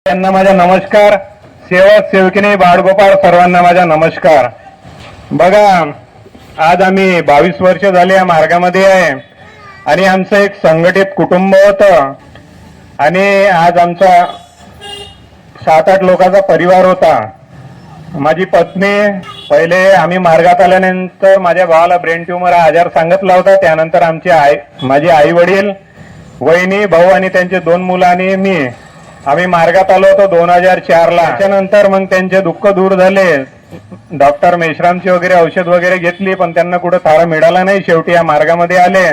त्यांना माझा नमस्कार. सेवक सेवकिनी बाळगोपाळ सर्वांना माझा नमस्कार. बघा, आज आम्ही 22 वर्ष झाले या मार्गामध्ये आहे आणि आमचं एक संघटित कुटुंब होतं आणि आज आमचा 7-8 लोकांचा परिवार होता. माझी पत्नी, पहिले आम्ही मार्गात आल्यानंतर माझ्या भावाला ब्रेन ट्यूमर हा आजार सांगितला होता. त्यानंतर माझे आई वडील, वहिनी, भाऊ आणि त्यांचे 2 मुलं आणि मी आम्ही मार्गात आलो होतो 2004 ला. त्याच्यानंतर मग त्यांचे दुःख दूर झाले. डॉक्टर मेश्रामची वगैरे औषध वगैरे घेतली पण त्यांना कुठं थारा मिळाला नाही. शेवटी या मार्गामध्ये आले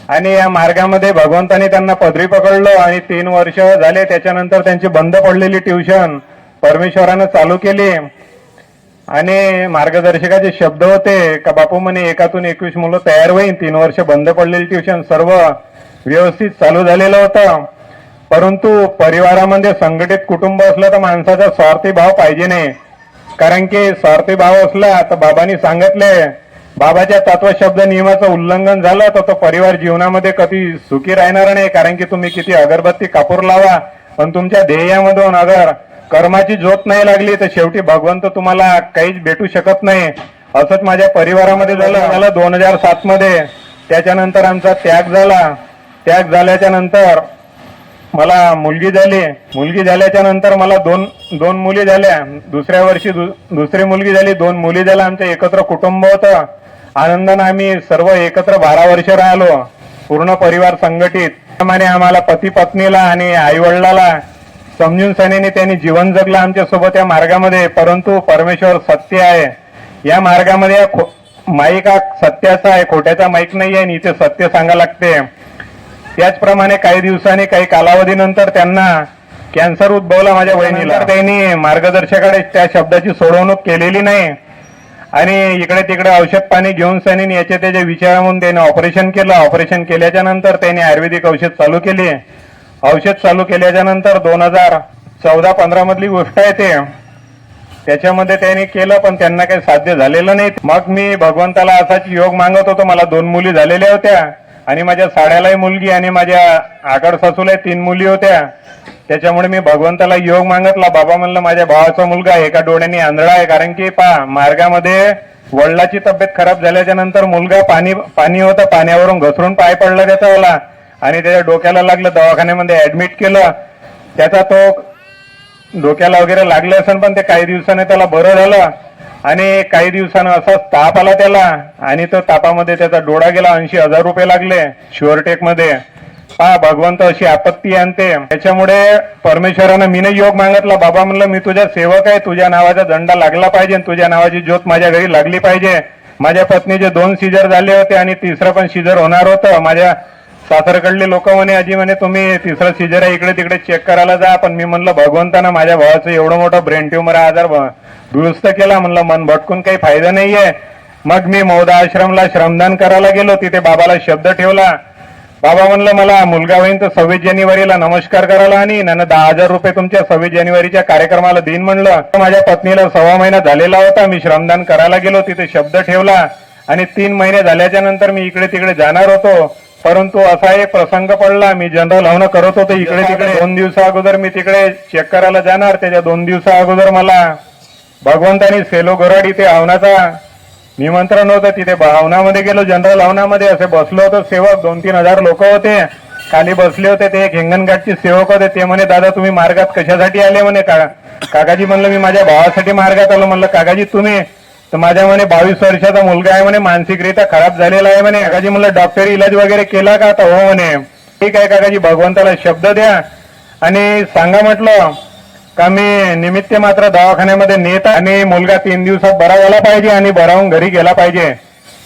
आणि या मार्गामध्ये भगवंताने त्यांना पदरी पकडलो आणि 3 वर्ष झाले. त्याच्यानंतर त्यांची बंद पडलेली ट्युशन परमेश्वरानं चालू केली आणि मार्गदर्शकाचे शब्द होते का बापू म्हणे 1 मुलं तयार होईल. 3 वर्ष बंद पडलेली ट्युशन सर्व व्यवस्थित चालू झालेलं होतं. परंतु परिवारामध्ये संघटित कुटुंब असलं तर माणसाचा स्वार्थी भाव पाहिजे नाही. कारण की स्वार्थी भाव असला तर बाबांनी सांगितले, बाबाच्या तत्वशब्द नियमाचं उल्लंघन झालं तर तो परिवार जीवनामध्ये कधी सुखी राहणार नाही. कारण की तुम्ही किती अगरबत्ती कापूर लावा पण तुमच्या ध्येयामधून अगर कर्माची ज्योत नाही लागली तर शेवटी भगवंत तुम्हाला काहीच भेटू शकत नाही. असंच माझ्या परिवारामध्ये झालं 2007 मध्ये. त्याच्यानंतर आमचा त्याग झाला. त्याग झाल्याच्या नंतर मला मुलगी झाली. मुलगी झाल्याच्या नंतर मला दोन मुली झाल्या. दुसऱ्या वर्षी दुसरी मुलगी झाली. 2 मुली झाल्या. आमचं एकत्र कुटुंब होतं. आनंदाने आम्ही सर्व एकत्र 12 वर्ष राहिलो, पूर्ण परिवार संघटित. त्याप्रमाणे आम्हाला पती पत्नीला आणि आई वडिलाला समजून सनेने त्यांनी जीवन जगलं आमच्या सोबत या मार्गामध्ये. परंतु परमेश्वर सत्य आहे. या मार्गामध्ये माईक हा सत्याचा आहे, खोट्याचा माईक नाही आहे. इथे सत्य सांगा लागते. त्याचप्रमाणे काही दिवसांनी, काही कालावधीनंतर त्यांना कॅन्सर उद्भवला माझ्या बहिणीला. त्यांनी मार्गदर्शकाकडे त्या शब्दाची सोडवणूक केलेली नाही आणि इकडे तिकडे औषध पाणी घेऊन सनी याचे त्याचे विचार म्हणून त्याने ऑपरेशन केलं. ऑपरेशन केल्याच्या नंतर त्यांनी आयुर्वेदिक औषध चालू केले. औषध चालू केल्याच्या नंतर 2014-15 मधली गोष्ट आहे ते. त्याच्यामध्ये त्यांनी केलं पण त्यांना काही साध्य झालेलं नाही. मग मी भगवंताला असाच योग मागत होतो. मला 2 मुली झालेल्या होत्या आणि माझ्या साड्यालाही मुलगी आणि माझ्या आकड सासूलाही 3 मुली होत्या. त्याच्यामुळे मी भगवंताला योग मागितला. बाबा म्हणलं माझ्या भावाचा मुलगा एका डोळ्याने आंधळा आहे. कारण की मार्गामध्ये वडिलाची तब्येत खराब झाल्याच्या नंतर मुलगा पाणी होतं, पाण्यावरून घसरून पाय पडला त्याचा वाला आणि त्याच्या डोक्याला लागलं. दवाखान्यामध्ये ऍडमिट केलं. त्याचा तो डोक्याला वगैरे लागले असेल पण ते काही दिवसाने त्याला बरं झालं आणि काही दिवसानं असाच ताप आला त्याला आणि तो तापामध्ये त्याचा डोळा गेला. 80,000 रुपये लागले शुअरटेक मध्ये. भगवंत अशी आपत्ती आणते. त्याच्यामुळे परमेश्वरानं मीने योग मागितला. बाबा म्हणलं मी तुझ्या सेवक आहे, तुझ्या नावाचा झंडा लागला पाहिजे, तुझ्या नावाची ज्योत माझ्या घरी लागली पाहिजे. माझ्या पत्नीचे 2 सीजर झाले होते आणि 3रं पण सीजर होणार होतं. माझ्या सासरकडले लोक म्हणे, आजी म्हणे तुम्ही 3रं सीजर आहे इकडे तिकडे चेक करायला जा. पण मी म्हणलं भगवंतानं माझ्या भावाचं एवढं मोठं ब्रेन ट्यूमर आजार दुरुस्त केला. म्हणलं मन भटकून काही फायदा नाहीये. मग मी मौदा आश्रमला श्रमदान करायला गेलो. तिथे बाबाला शब्द ठेवला. बाबा म्हणलं मला मुलगा होईन तर 26 जानेवारीला नमस्कार करायला आणि 10,000 रुपये तुमच्या 26 जानेवारीच्या कार्यक्रमाला देईन म्हणलं. माझ्या पत्नीला 1.25 महिना झालेला होता. मी श्रमदान करायला गेलो. तिथे शब्द ठेवला आणि 3 महिने झाल्याच्या नंतर मी इकडे तिकडे जाणार होतो. परंतु असा एक प्रसंग पडला. मी जनरल हवनं करत होतो इकडे तिकडे. 2 दिवसा अगोदर मी तिकडे चेक करायला जाणार. त्याच्या 2 दिवसा अगोदर मला भगवंतानी सेलो गराड इथे हवनाचा निमंत्रण होतं. तिथे हवनामध्ये गेलो. जनरल हवनामध्ये असे बसलो होतो. सेवक 2-3 हजार लोक होते खाली बसले होते. ते एक हिंगणघाटचे सेवक होते. ते म्हणे दादा तुम्ही मार्गात कशासाठी आले म्हणे. काकाजी म्हणलं मी माझ्या भावासाठी मार्गात आलो. म्हणलं काकाजी तुम्ही तर माझ्या म्हणे 22 वर्षाचा मुलगा आहे म्हणे, मानसिकरित्या खराब झालेला आहे म्हणे. काकाजी म्हणलं डॉक्टरी इलाज वगैरे केला का. तर हो म्हणे. ठीक आहे काकाजी भगवंताला शब्द द्या आणि सांगा म्हटलं का मी निमित्त मात्र दवाखान्यामध्ये नेत आणि मुलगा 3 दिवसात बरा झाला पाहिजे आणि बरावून घरी गेला पाहिजे.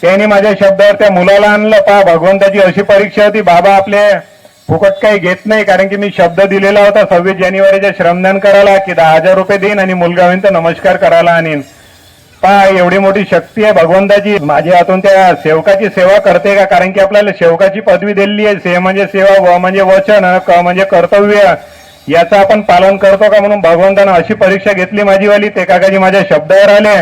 त्यांनी माझ्या शब्दावर त्या मुलाला आणलं. भगवंताची अशी परीक्षा होती. बाबा आपले फुकट काही घेत नाही. कारण की मी शब्द दिलेला होता 26 जानेवारीच्या श्रमदान करायला की 10,000 रुपये देईन आणि मुलगा होईन तर नमस्कार करायला आणीन. एवढी मोठी शक्ती आहे भगवंताची. माझ्या हातून त्या सेवकाची सेवा करते का. कारण की आपल्याला सेवकाची पदवी दिलेली आहे. से म्हणजे सेवा, व म्हणजे वचन, क म्हणजे कर्तव्य. याचं आपण पालन करतो का म्हणून भगवंतानं अशी परीक्षा घेतली माझीवाली. ते काकाजी माझ्या शब्दावर आले.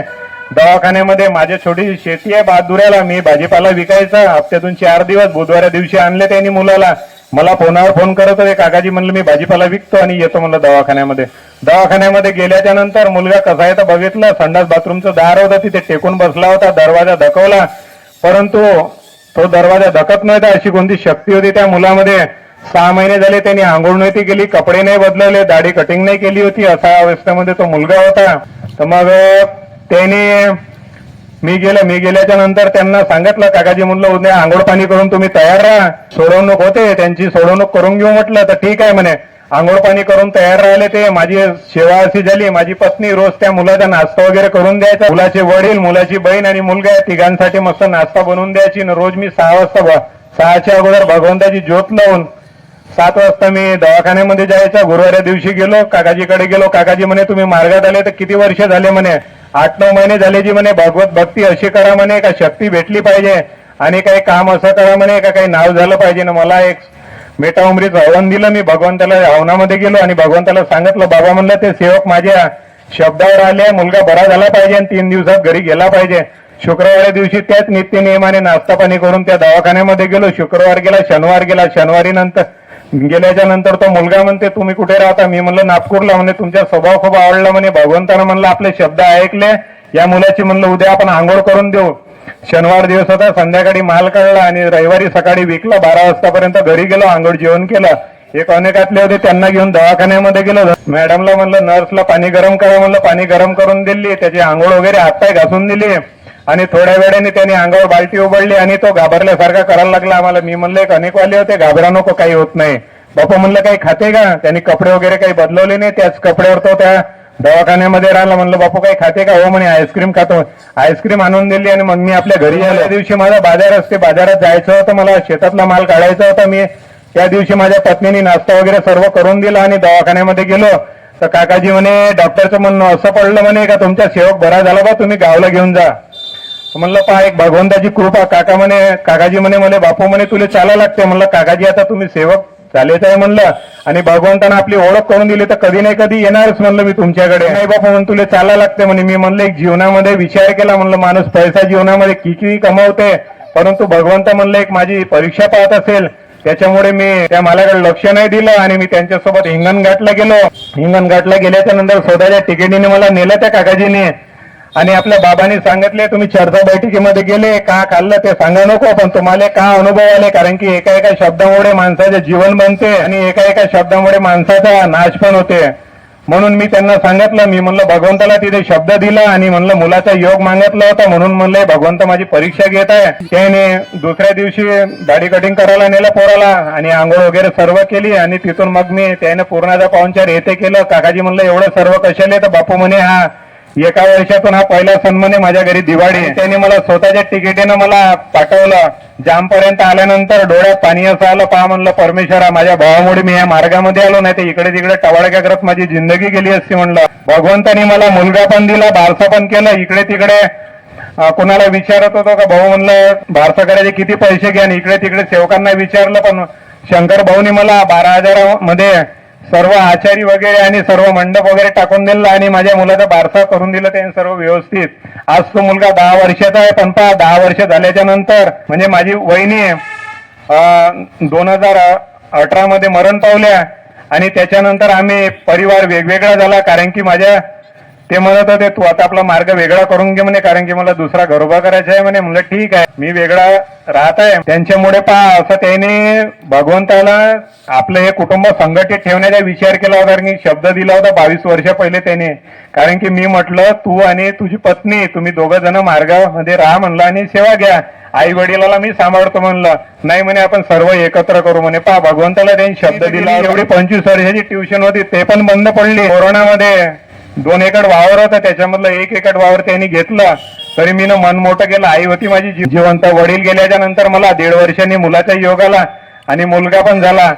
दवाखान्यामध्ये माझी छोटी शेती आहे बहादुऱ्याला. मी भाजीपाला विकायचा. हप्त्यातून 4 दिवस बुधवाऱ्या दिवशी आणले त्यांनी मुलाला. मला फोनावर फोन करत होते, काकाजी म्हणलं मी भाजीपाला विकतो आणि येतो म्हणलं दवाखान्यामध्ये. दवाखान्यामध्ये गेल्याच्या नंतर मुलगा कसा आहे तर बघितलं, संडास बाथरूमचं दार होतं, तिथे टेकून बसला होता, दरवाजा धकवला, परंतु तो दरवाजा धकत नव्हता. अशी कोणती शक्ती होती त्या मुलामध्ये. 6 महिने झाले त्यांनी आंघोळ नव्हती केली, कपडे नाही बदलवले, दाढी कटिंग नाही केली होती, अशा अवस्थेमध्ये तो मुलगा होता. तर मग त्याने मी गेल्याच्या नंतर त्यांना सांगितलं, काकाजी म्हणलं उद्या आंघोळ पाणी करून तुम्ही तयार राहा. सोडवणूक होते त्यांची, सोडवणूक करून घेऊ म्हटलं. तर ठीक आहे म्हणे. आंघोळ पाणी करून तयार राहिले ते. माझी सेवा अशी झाली, माझी पत्नी रोज त्या मुलाचा नाश्ता वगैरे करून द्यायचा. मुलाचे वडील, मुलाची बहीण आणि मुलगा या तिघांसाठी मस्त नाश्ता बनवून द्यायची. रोज मी 6 वाजता 6च्या अगोदर भगवंताची ज्योत लावून 7 वाजता मी दवाखान्यामध्ये जायचा. गुरुवारी दिवशी गेलो, काकाजीकडे गेलो. काकाजी म्हणे तुम्ही मार्गात आले तर किती वर्ष झाले म्हणे. 8-9 महिने झाले जी म्हणे. भगवत भक्ती अशी करा म्हणे का शक्ती भेटली पाहिजे आणि काही काम असं करा म्हणे का काही नाव झालं पाहिजे ना. मला एक मेटा उमरीचं हवन दिलं. मी भगवंताला हवनामध्ये गेलो आणि भगवंताला सांगितलं, बाबा म्हणलं ते सेवक माझ्या शब्दावर आले, मुलगा बरा झाला पाहिजे आणि 3 दिवसात घरी गेला पाहिजे. शुक्रवारी दिवशी त्याच नित्य नियमाने नाश्ता पाणी करून त्या दवाखान्यामध्ये गेलो. शुक्रवार गेला, शनिवार गेला. शनिवारी नंतर गेल्याच्या नंतर तो मुलगा म्हणते तुम्ही कुठे राहता. मी म्हणलं नागपूरला. म्हणे तुमचा स्वभाव खूप आवडला म्हणे. भगवंतानं म्हणलं आपले शब्द ऐकले, या मुलाची म्हणलं उद्या आपण आंघोळ करून देऊ. शनिवार दिवस होता, संध्याकाळी माल काढला आणि रविवारी सकाळी विकला. 12 वाजतापर्यंत घरी गेलो, आंघोळ जेवण केलं. एक अनेकातले होते त्यांना घेऊन दवाखान्यामध्ये गेलो. मॅडमला म्हणलं नर्सला पाणी गरम करा म्हणलं. पाणी गरम करून दिली, त्याची आंघोळ वगैरे हातपाय घासून दिली आणि थोड्या वेळाने त्याने अंगावर बाल्टी उघडली आणि तो घाबरल्यासारखा करायला लागला आम्हाला. मी म्हणलं एक अनेकवाले होते, घाबरा नको, काही होत नाही. बापा म्हणलं काही खाते का. त्यांनी कपडे वगैरे काही बदलवले नाही, त्याच कपड्यावर तो त्या दवाखान्यामध्ये राहिला. म्हणलं बापू काही खाते का. हो म्हणे आईस्क्रीम खातो. आईस्क्रीम आणून दिली आणि मग मी आपल्या घरी आलो. त्या दिवशी माझा बाजार असते, बाजारात जायचं होतं, मला शेतातला माल काढायचा होता. मी त्या दिवशी माझ्या पत्नीने नाश्ता वगैरे सर्व करून दिला आणि दवाखान्यामध्ये गेलो. तर काकाजी म्हणे डॉक्टरचं म्हणणं असं पडलं म्हणे का तुमचा सेवक बरा झाला बा, तुम्ही गावाला घेऊन जा. म्हणलं पहा एक भगवंताची कृपा. काकाजी म्हणे मला बापू म्हणे तुला चाला लागते. म्हणलं काकाजी आता तुम्ही सेवक चालेच आहे म्हणलं आणि भगवंतानं आपली ओळख करून दिली तर कधी नाही कधी येणारच म्हणलं मी तुमच्याकडे. नाही बापू म्हणून तुला चाला लागते म्हणे. मी म्हणलं एक जीवनामध्ये विचार केला, म्हणलं माणूस पैसा जीवनामध्ये किती कमावते, परंतु भगवंत म्हणलं एक माझी परीक्षा पाहत असेल, त्याच्यामुळे मी त्या मालाकडे लक्ष नाही दिलं आणि मी त्यांच्यासोबत हिंगणघाटला गेलो. हिंगणघाटला गेल्याच्या नंतर स्वतःच्या तिकिटीने मला नेलं त्या काकाजीने आणि आपल्या बाबांनी सांगितले तुम्ही चर्चा बैठकीमध्ये गेले, का खाल्लं ते सांगा नको, पण तुम्हाला का अनुभव आले, कारण की एका एका शब्दामुळे माणसाचे जीवन बनते आणि एका एका शब्दामुळे माणसाचा नाश पण होते. म्हणून मी त्यांना सांगितलं, मी म्हणलं भगवंताला तिथे शब्द दिला आणि म्हणलं मुलाचा योग मागितला होता, म्हणून म्हणलं भगवंत माझी परीक्षा घेत आहे. त्याने दुसऱ्या दिवशी दाढी कटिंग करायला नेलं पोराला आणि आंघोळ वगैरे सर्व केली आणि तिथून मग मी त्याने पूर्णाचा पाहुणचार येथे केलं. काकाजी म्हणलं एवढं सर्व कशाले, तर बापू म्हणे हा एका वर्षातून हा पहिला सण म्हणे माझ्या घरी दिवाळी. त्याने मला स्वतःच्या तिकिटीनं मला पाठवलं. जामपर्यंत आल्यानंतर डोळ्यात पाणी असं आलं, पहा म्हणलं परमेश्वरा माझ्या भावामुळे मी या मार्गामध्ये आलो, नाही तर इकडे तिकडे टवाळक्या करत माझी जिंदगी गेली असती. म्हणलं भगवंतानी मला मुलगा पण दिला, बारसा पण केलं. इकडे तिकडे कोणाला विचारत होतो का भाऊ म्हणलं बारसा करायचे किती पैसे घ्या, आणि इकडे तिकडे सेवकांना विचारलं, पण शंकर भाऊनी मला 12,000 मध्ये सर्व आचारी वगैरे आणि सर्व मंडप वगैरे टाकून दिला आणि माझ्या मुलाचा बारसा करून दिला त्याने सर्व व्यवस्थित. आज तो मुलगा 10 वर्षाचा आहे, पण 10 वर्ष झाल्याच्या नंतर म्हणजे माझी वहिनी 2018 मध्ये मरण पावल्या आणि त्याच्यानंतर आम्ही परिवार वेगवेगळा झाला, कारण की ते म्हणत होते तू आता आपला मार्ग वेगळा करून घे म्हणे, कारण की मला दुसरा घर उभा करायचा आहे म्हणे. म्हणलं ठीक आहे, मी वेगळा राहत आहे. त्यांच्यामुळे पहा असं त्याने भगवंताला आपलं हे कुटुंब संघटित ठेवण्याचा विचार केला होता, कारण की शब्द दिला होता 22 वर्ष पहिले त्याने. कारण की मी म्हटलं तू आणि तुझी पत्नी तुम्ही दोघं जण मार्गामध्ये राहा म्हणलं आणि सेवा घ्या, आई वडिलाला मी सांभाळतो म्हणलं. नाही म्हणे आपण सर्व एकत्र करू म्हणे. पहा भगवंताला त्यांनी शब्द दिला. एवढी 25 वर्षाची ट्युशन होती ते पण बंद पडली. कोरोनामध्ये 2 एकर वावर होता, त्याच्यामधलं 1 एकर वावर त्यांनी घेतलं, तरी मी मन मोठं केलं. आई होती माझी जिवंत. वडील गेल्याच्या नंतर मला 1.5 वर्षांनी मुलाचा योग आला आणि मुलगा पण झाला.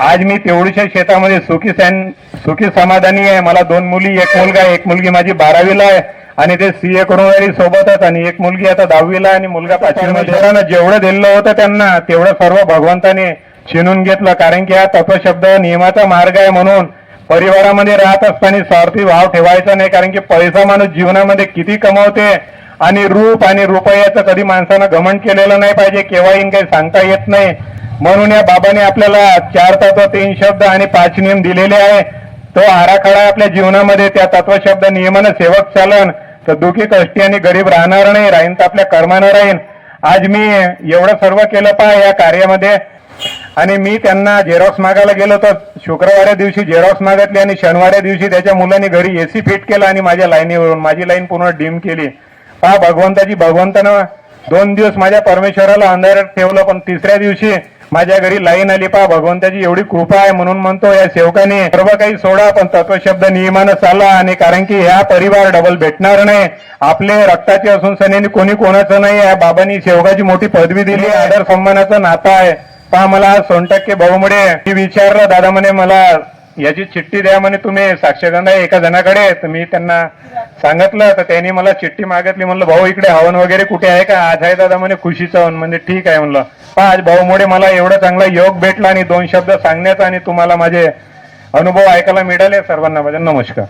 आज मी तेवढीशा शेतामध्ये सुखी समाधानी आहे. मला 2 मुली, 1 मुलगा, 1 मुलगी माझी 12वीला आहे आणि ते CA करून राहिली सोबतच, आणि 1 मुलगी आता 10वीला आणि मुलगा 5वीला. जेवढं दिलं होतं त्यांना तेवढं सर्व भगवंताने छिनून घेतलं, कारण की हा तत्वशब्द नियमाचा मार्ग आहे. म्हणून परिवारामध्ये राहत असताना स्वार्थी भाव ठेवायचा नाही, कारण की पैसा माणूस जीवनामध्ये किती कमावते आणि रूप आणि रुपयाचं कधी माणसानं घमंड केलेलं नाही पाहिजे. केव्हाही काही सांगता येत नाही. म्हणून या बाबाने आपल्याला 4 तत्व 3 शब्द आणि 5 नियम दिलेले आहे. तो आराखडा आपल्या जीवनामध्ये त्या तत्वशब्द नियमानं सेवक चालन तर दुखी कष्टी आणि गरीब राहणार नाही, राहीन तर आपल्या कर्मानं राहीन. आज मी एवढं सर्व केलं पहा या कार्यामध्ये. आणि मी त्यांना झेरॉक्स मागायला गेलो तर शुक्रवाऱ्या दिवशी झेरॉक्स मागितली आणि शनिवाऱ्या दिवशी त्याच्या मुलांनी घरी एसी फिट केला आणि माझ्या लाईनीवरून माझी लाईन पूर्ण डिम केली. पहा भगवंतानं 2 दिवस माझ्या परमेश्वराला अंधारात ठेवलं, पण तिसऱ्या दिवशी माझ्या घरी लाईन आली. पहा भगवंताची एवढी कृपा आहे. म्हणून म्हणतो या सेवकाने सर्व काही सोडा पण तत्वशब्द नियमानं चाला. आणि कारण की ह्या परिवार डबल भेटणार नाही. आपले रक्ताचे असून सनेनी कोणी कोणाचं नाही. या बाबांनी सेवकाची मोठी पदवी दिली, आदर सन्मानाचं नातं आहे. पहा मला सोनटक्के भाऊमुळे मी विचारलं, दादा म्हणे मला याची चिठ्ठी द्या म्हणे, तुम्ही साक्षगंध आहे एका जणाकडे. तर मी त्यांना सांगितलं तर त्यांनी मला चिठ्ठी मागितली. म्हणलं भाऊ इकडे हवन वगैरे कुठे आहे का? आज आहे दादा म्हणे खुशीचं हवन. म्हणजे ठीक आहे म्हणलं. पहा आज भाऊमुळे मला एवढं चांगला योग भेटला आणि 2 शब्द सांगण्याचा आणि तुम्हाला माझे अनुभव ऐकायला मिळाले. सर्वांना माझा नमस्कार.